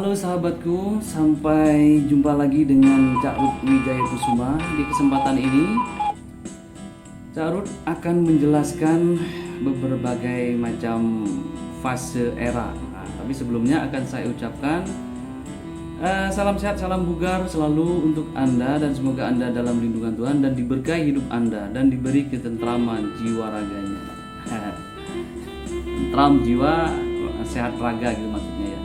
Halo sahabatku, sampai jumpa lagi dengan Cak Rut Wijaya Kusuma. Di kesempatan ini, Cak Rut akan menjelaskan berbagai macam fase era. Tapi sebelumnya akan saya ucapkan salam sehat, salam bugar selalu untuk Anda, dan semoga Anda dalam lindungan Tuhan dan diberkahi hidup Anda dan diberi ketentraman jiwa raganya. Tentram jiwa, sehat raga gitu maksudnya ya.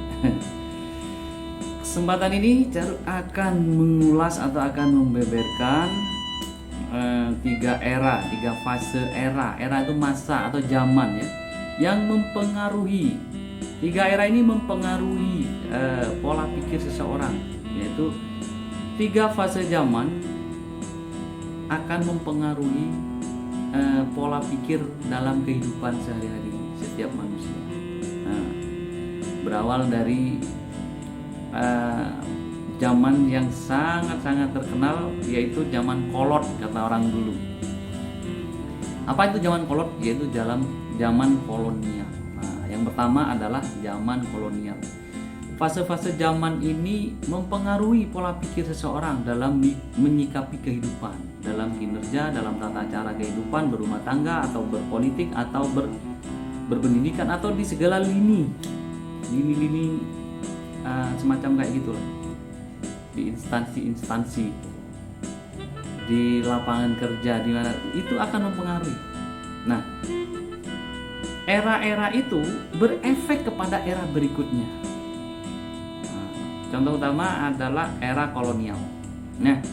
Kesempatan ini Cak Rut akan mengulas atau akan membeberkan tiga fase era. Era itu masa atau zaman ya, yang mempengaruhi. Tiga era ini mempengaruhi pola pikir seseorang, yaitu tiga fase zaman akan mempengaruhi pola pikir dalam kehidupan sehari-hari setiap manusia. Nah, berawal dari zaman yang sangat-sangat terkenal, yaitu zaman kolot kata orang dulu. Apa itu zaman kolot? Yaitu zaman kolonial. Nah, yang pertama adalah zaman kolonial. Fase-fase zaman ini mempengaruhi pola pikir seseorang dalam menyikapi kehidupan, dalam kinerja, dalam tata cara kehidupan, berumah tangga atau berpolitik atau berpendidikan atau di segala lini semacam kayak gitu lah, di instansi-instansi, di lapangan kerja, di mana itu akan mempengaruhi. Nah, era-era itu berefek kepada era berikutnya. Contoh utama adalah era kolonial. Nah,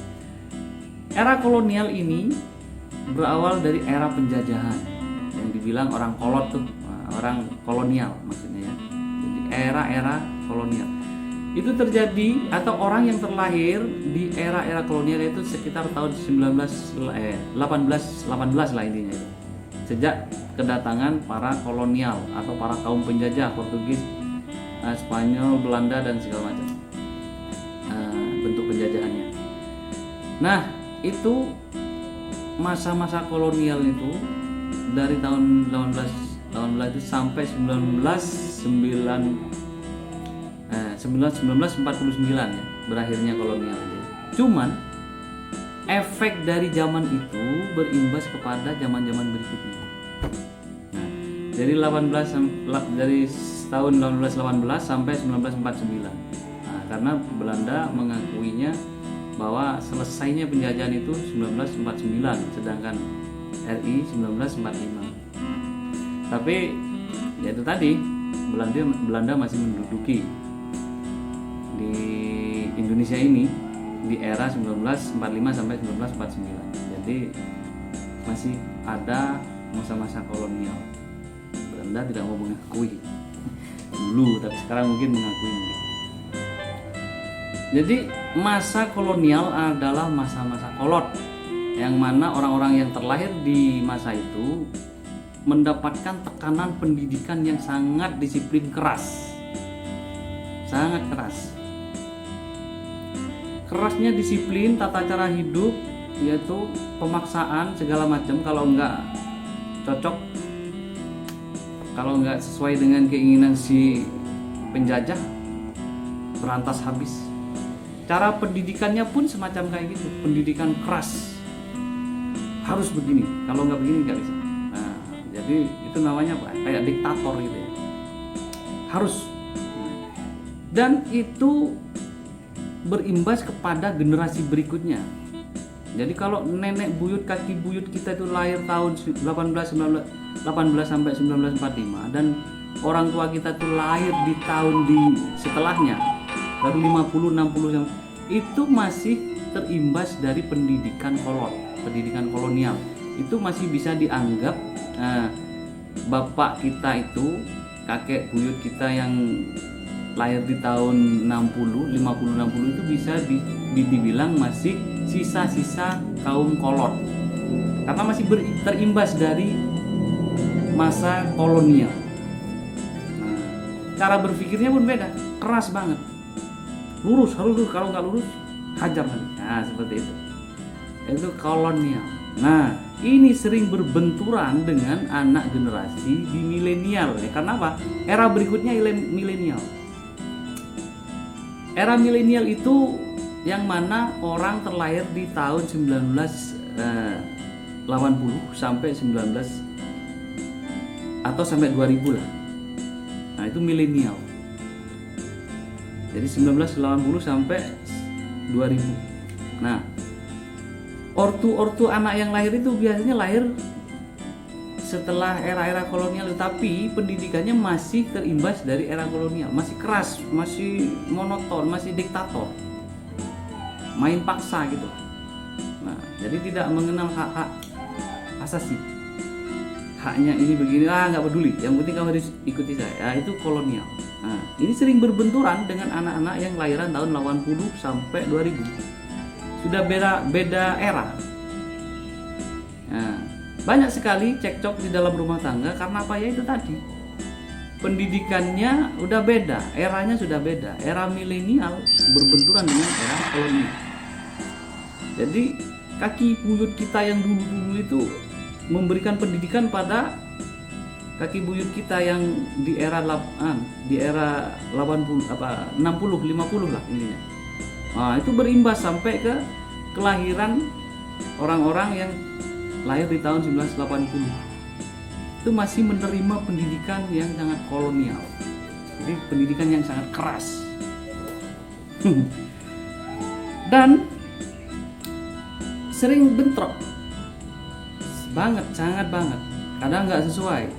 era kolonial ini berawal dari era penjajahan, yang dibilang orang kolot tuh, orang kolonial maksudnya ya. Jadi era-era kolonial itu terjadi, atau orang yang terlahir di era-era kolonial itu sekitar tahun 1818 lah intinya itu. Sejak kedatangan para kolonial atau para kaum penjajah Portugis, Spanyol, Belanda dan segala macam bentuk penjajahannya. Nah, itu masa-masa kolonial itu dari tahun 18 itu sampai 1949 ya, berakhirnya kolonial itu. Cuman efek dari zaman itu berimbas kepada zaman-zaman berikutnya. Nah, dari tahun 1818 sampai 1949. Nah, karena Belanda mengakuinya bahwa selesainya penjajahan itu 1949, sedangkan RI 1945. Tapi ya itu tadi, Belanda masih menduduki di Indonesia ini di era 1945 sampai 1949. Jadi masih ada masa-masa kolonial. Belanda tidak mau mengakui dulu, tapi sekarang mungkin mengakui. Jadi masa kolonial adalah masa-masa kolot, yang mana orang-orang yang terlahir di masa itu mendapatkan tekanan pendidikan yang sangat disiplin keras. Sangat keras. Kerasnya disiplin, tata cara hidup, yaitu pemaksaan segala macam. Kalau nggak cocok, kalau nggak sesuai dengan keinginan si penjajah, berantas habis. Cara pendidikannya pun semacam kayak gitu, pendidikan keras, harus begini, kalau nggak begini nggak bisa. Nah, jadi itu namanya apa? Kayak diktator gitu ya, harus. Dan itu berimbas kepada generasi berikutnya. Jadi kalau nenek buyut, kaki buyut kita itu lahir tahun 18 sampai 1945, dan orang tua kita itu lahir di tahun setelahnya, dari 50 60, itu masih terimbas dari pendidikan kolonial. Itu masih bisa dianggap bapak kita itu, kakek buyut kita yang lahir di tahun 60 itu bisa dibilang masih sisa-sisa kaum kolot, karena masih terimbas dari masa kolonial. Nah, cara berpikirnya pun beda, keras banget, harus lurus, kalau nggak lurus hajar nanti. Nah, seperti itu kolonial. Nah, ini sering berbenturan dengan anak generasi di milenial ya. Karena apa? Era berikutnya milenial. Era milenial itu yang mana orang terlahir di tahun 1980 sampai 19 atau sampai 2000 lah. Nah, itu milenial. Jadi 1980 sampai 2000. Nah, ortu anak yang lahir itu biasanya lahir setelah era-era kolonial, tapi pendidikannya masih terimbas dari era kolonial, masih keras, masih monoton, masih diktator, main paksa gitu. Nah, jadi tidak mengenal hak-hak asasi. Haknya ini begini, nggak peduli, yang penting kamu harus ikuti saya. Itu kolonial. Nah, ini sering berbenturan dengan anak-anak yang lahiran tahun 80 sampai 2000. Sudah beda era. Nah, banyak sekali cekcok di dalam rumah tangga karena apa ya, itu tadi. Pendidikannya udah beda, eranya sudah beda. Era milenial berbenturan dengan era kolonial. Jadi kaki buyut kita yang dulu-dulu itu memberikan pendidikan pada kaki buyut kita yang di era 80 60 50 lah intinya. Nah, itu berimbas sampai ke kelahiran orang-orang yang lahir di tahun 1980. Itu masih menerima pendidikan yang sangat kolonial. Jadi pendidikan yang sangat keras. Dan sering bentrok. Sangat banget. Kadang nggak sesuai.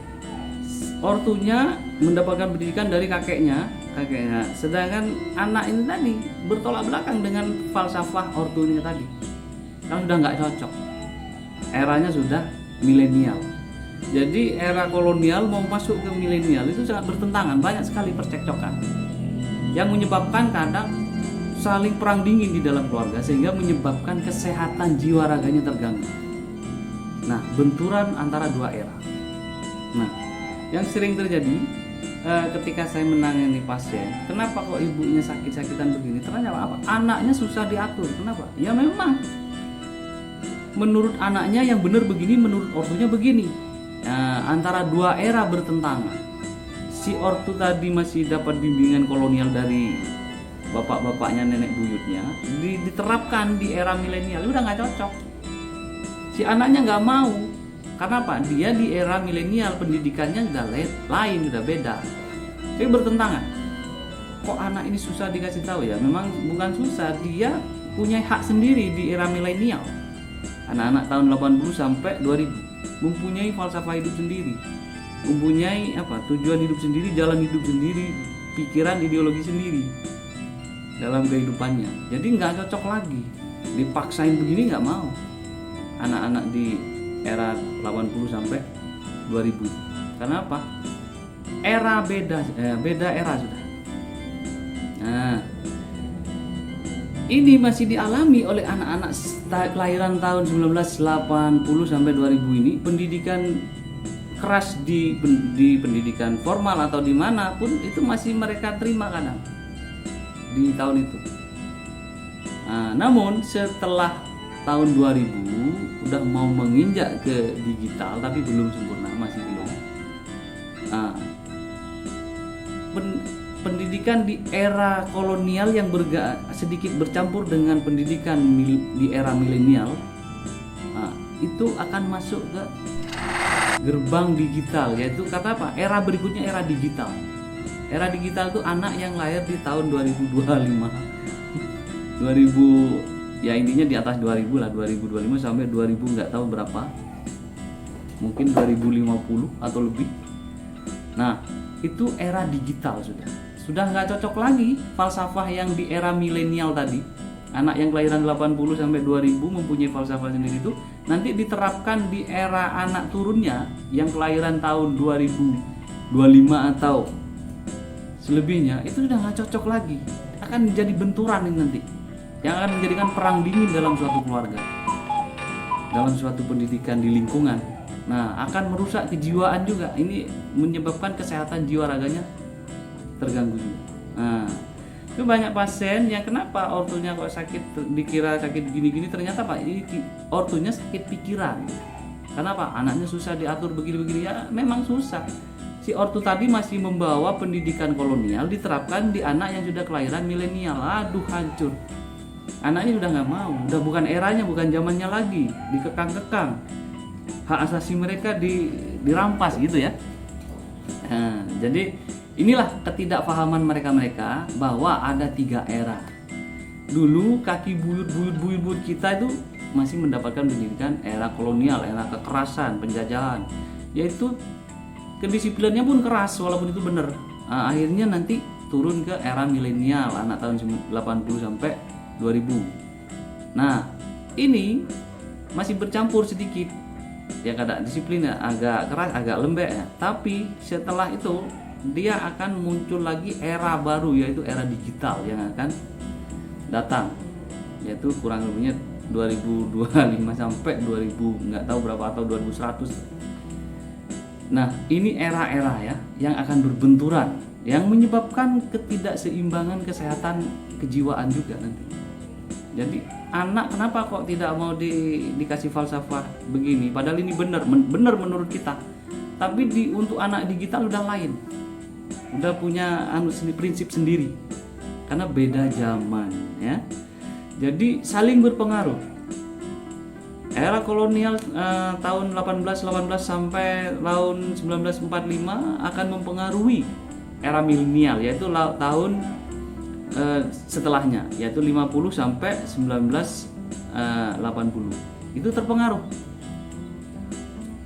Ortunya mendapatkan pendidikan dari kakeknya, sedangkan anak ini tadi bertolak belakang dengan falsafah ortunya tadi. Kan sudah nggak cocok. Eranya sudah milenial. Jadi era kolonial mau masuk ke milenial itu sangat bertentangan, banyak sekali percekcokan yang menyebabkan kadang saling perang dingin di dalam keluarga, sehingga menyebabkan kesehatan jiwa raganya terganggu. Nah, benturan antara dua era. Nah, yang sering terjadi ketika saya menangani pasien, kenapa kok ibunya sakit-sakitan begini? Ternyata apa? Anaknya susah diatur. Kenapa? Ya memang menurut anaknya yang benar begini, menurut ortunya begini. Nah, antara dua era bertentangan. Si ortu tadi masih dapat bimbingan kolonial dari bapak-bapaknya, nenek buyutnya, diterapkan di era milenial, udah nggak cocok. Si anaknya nggak mau. Karena apa? Dia di era milenial, pendidikannya udah lain, udah beda. Jadi bertentangan. Kok anak ini susah dikasih tahu ya? Memang bukan susah, dia punya hak sendiri di era milenial. Anak-anak tahun 80 sampai 2000 mempunyai falsafah hidup sendiri, mempunyai tujuan hidup sendiri, jalan hidup sendiri, pikiran, ideologi sendiri dalam kehidupannya. Jadi nggak cocok lagi, dipaksain begini nggak mau. Anak-anak di era 80 sampai 2000. Karena apa? Era beda era sudah. Nah, ini masih dialami oleh anak-anak kelahiran tahun 1980 sampai 2000 ini. Pendidikan keras di pendidikan formal atau dimanapun itu masih mereka terima kadang di tahun itu. Nah, namun setelah tahun 2000 udah mau menginjak ke digital, tapi belum sempurna, masih belum. Nah, pendidikan di era kolonial yang sedikit bercampur dengan pendidikan di era milenial, nah, itu akan masuk ke gerbang digital, yaitu kata apa? Era berikutnya era digital. Era digital itu anak yang lahir di tahun 2025, 2000 ya intinya di atas 2000 lah, 2025 sampai 2000 nggak tahu berapa, mungkin 2050 atau lebih. Nah, itu era digital sudah nggak cocok lagi falsafah yang di era milenial tadi. Anak yang kelahiran 80 sampai 2000 mempunyai falsafah sendiri, itu nanti diterapkan di era anak turunnya yang kelahiran tahun 2025 atau selebihnya, itu sudah nggak cocok lagi. Akan menjadi benturan ini nanti, yang akan menjadikan perang dingin dalam suatu keluarga, dalam suatu pendidikan di lingkungan. Nah, akan merusak kejiwaan juga. Ini menyebabkan kesehatan jiwa raganya terganggu juga. Nah, itu banyak pasien yang kenapa ortunya kok sakit, dikira sakit gini-gini, ternyata Pak, ini ortunya sakit pikiran. Kenapa? Anaknya susah diatur begini-begini. Ya memang susah. si ortu tadi masih membawa pendidikan kolonial diterapkan di anak yang sudah kelahiran milenial. Aduh, hancur. Anaknya udah nggak mau, udah bukan eranya, bukan zamannya lagi, dikekang-kekang, hak asasi mereka dirampas gitu ya. Nah, jadi inilah ketidakpahaman mereka bahwa ada 3 era. Dulu kaki buyut kita itu masih mendapatkan pendidikan era kolonial, era kekerasan, penjajahan, yaitu kedisiplinannya pun keras walaupun itu benar. Nah, akhirnya nanti turun ke era milenial, anak tahun 80 sampai 2000. Nah, ini masih bercampur sedikit. Ya kadang disiplinnya agak keras, agak lembek ya. Tapi setelah itu dia akan muncul lagi era baru, yaitu era digital yang akan datang, yaitu kurang lebihnya 2025 sampai 2000 nggak tahu berapa atau 2100. Nah, ini era-era ya yang akan berbenturan, yang menyebabkan ketidakseimbangan kesehatan kejiwaan juga nanti. Jadi anak kenapa kok tidak mau dikasih falsafah begini, padahal ini benar menurut kita. Tapi untuk anak digital udah lain, udah punya prinsip sendiri karena beda zaman ya. Jadi saling berpengaruh. Era kolonial tahun 1818 sampai tahun 1945 akan mempengaruhi era milenial, yaitu tahun setelahnya, yaitu 50 sampai 1980 itu terpengaruh.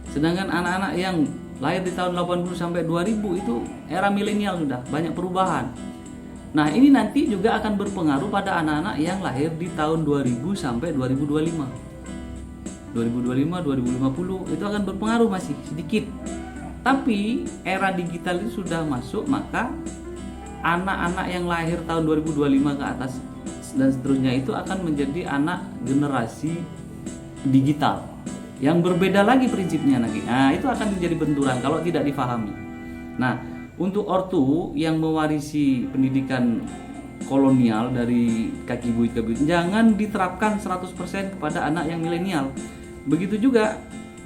Sedangkan anak-anak yang lahir di tahun 80 sampai 2000 itu era milenial, sudah banyak perubahan. Nah, ini nanti juga akan berpengaruh pada anak-anak yang lahir di tahun 2000 sampai 2025. 2025, 2050 itu akan berpengaruh masih sedikit. Tapi era digital itu sudah masuk, maka anak-anak yang lahir tahun 2025 ke atas dan seterusnya itu akan menjadi anak generasi digital yang berbeda lagi prinsipnya lagi. Nah, itu akan menjadi benturan kalau tidak difahami. Nah, untuk ortu yang mewarisi pendidikan kolonial dari kaki buyut ke buyut, jangan diterapkan 100% kepada anak yang milenial. Begitu juga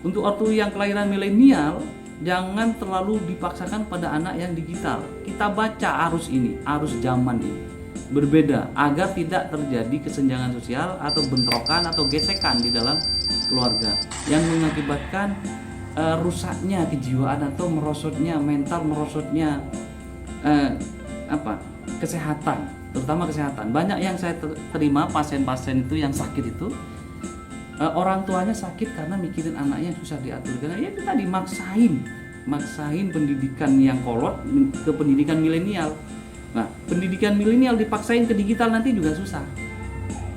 untuk ortu yang kelahiran milenial, jangan terlalu dipaksakan pada anak yang digital. Kita baca arus ini, arus zaman ini berbeda agar tidak terjadi kesenjangan sosial atau bentrokan atau gesekan di dalam keluarga yang mengakibatkan rusaknya kejiwaan atau merosotnya mental, merosotnya kesehatan, terutama kesehatan. Banyak yang saya terima pasien-pasien itu yang sakit itu orang tuanya sakit karena mikirin anaknya susah diatur, karena ya itu tadi maksain pendidikan yang kolot ke pendidikan milenial. Nah, pendidikan milenial dipaksain ke digital nanti juga susah.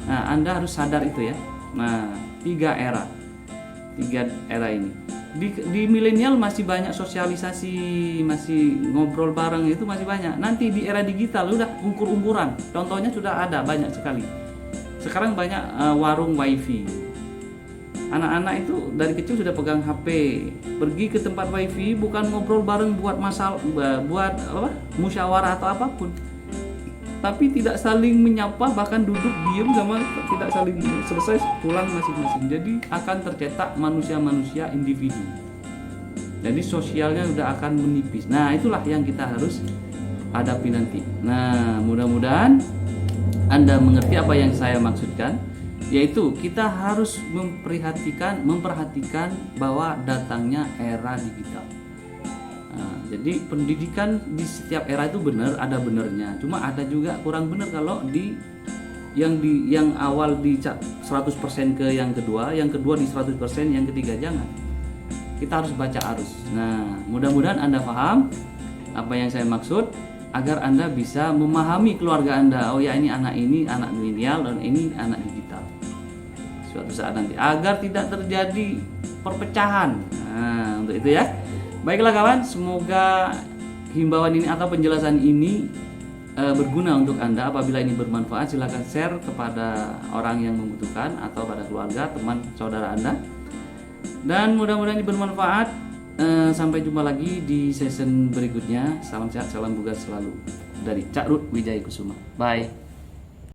Nah, Anda harus sadar itu ya. Nah, 3 era ini di milenial masih banyak sosialisasi, masih ngobrol bareng, itu masih banyak. Nanti di era digital udah ukur-ukuran, contohnya sudah ada banyak sekali. Sekarang banyak warung wifi. Anak-anak itu dari kecil sudah pegang HP, pergi ke tempat wifi bukan ngobrol bareng buat musyawarah atau apapun, tapi tidak saling menyapa, bahkan duduk diam sama tidak saling, selesai pulang masing-masing. Jadi akan tercetak manusia-manusia individu. Jadi sosialnya sudah akan menipis. Nah, itulah yang kita harus hadapi nanti. Nah, mudah-mudahan Anda mengerti apa yang saya maksudkan. Yaitu kita harus memperhatikan bahwa datangnya era digital. Nah, jadi pendidikan di setiap era itu benar, ada benernya. Cuma ada juga kurang benar kalau yang awal di 100% ke yang kedua di 100%, yang ketiga jangan. Kita harus baca arus. Nah, mudah-mudahan Anda paham apa yang saya maksud, agar Anda bisa memahami keluarga Anda. Oh ya, ini anak milenial dan ini anak digital. Suatu saat nanti, agar tidak terjadi perpecahan. Nah, untuk itu ya. Baiklah kawan, semoga himbauan ini atau penjelasan ini berguna untuk Anda. Apabila ini bermanfaat, silakan share kepada orang yang membutuhkan atau pada keluarga, teman, saudara Anda. Dan mudah-mudahan ini bermanfaat. Sampai jumpa lagi di season berikutnya. Salam sehat, salam bugar selalu dari Cak Rut Wijaya Kusuma. Bye.